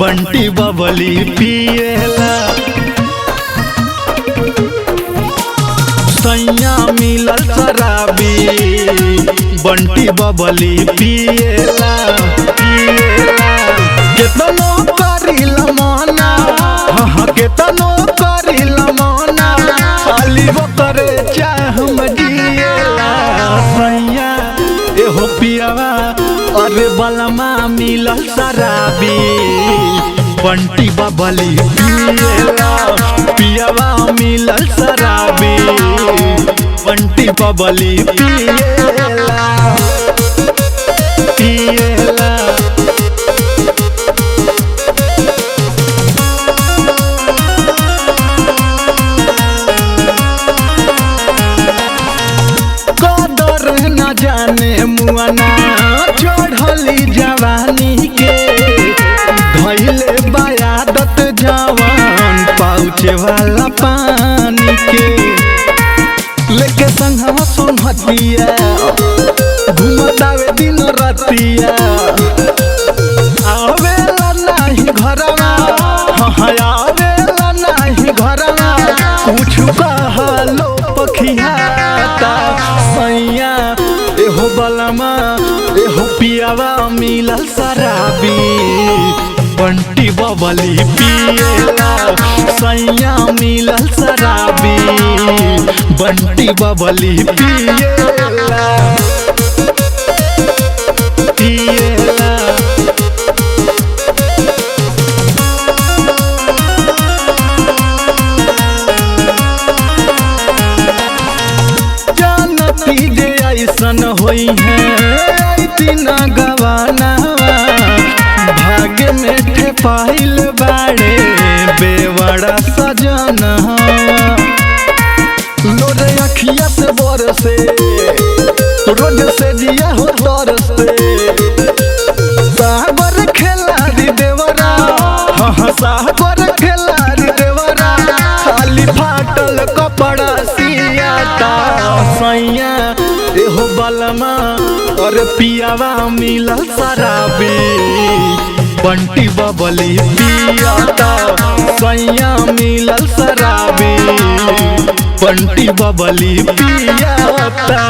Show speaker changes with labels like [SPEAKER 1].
[SPEAKER 1] बंटी बबली पिएला। सैया मिलल शराबी बंटी बबली पिएला। केतनो करिला मना, हाँ केतनो करिला मना, खाली वो करे चाह मजिएला। सैया एहो पियावा अरे बलमा मिलल शराबी बंटी बबली पिएला। पियावा मिलल शराबी बंटी बबली पिएला पिएला। कदर न जाने मुआना चढ़ली जवानी के, धैले बयादत जवान पाउचे वाला पानी के। लेके संगवा सोनहतिया घूमतावे दिन रातिया, आवेला नाही घरवा, हाँ आवेला नाही घरवा, कुछ कहलो पखियाता। सैया एहो बलमा एहो पियावा मिलल शराबी बंटी बबली पिएला। सैया मिलल शराबी बंटी बबली पिएला पिएला। जानती जे ऐसन होई है तीना गवाना, भाग्य में ठेपाइल बाड़े बेवड़ा सजना। लोरे अखिया से बरसे रोज से जिया हो तरसे, सागर खेलारी देवरा, हाँ सागर खेलारी देवरा, खाली फाटल कपड़ा सियाता। सैया एहो बलमा और पियावा मिलल शराबी बंटी बबली पियाता। सैया मिलल शराबी बंटी बबली पियाता।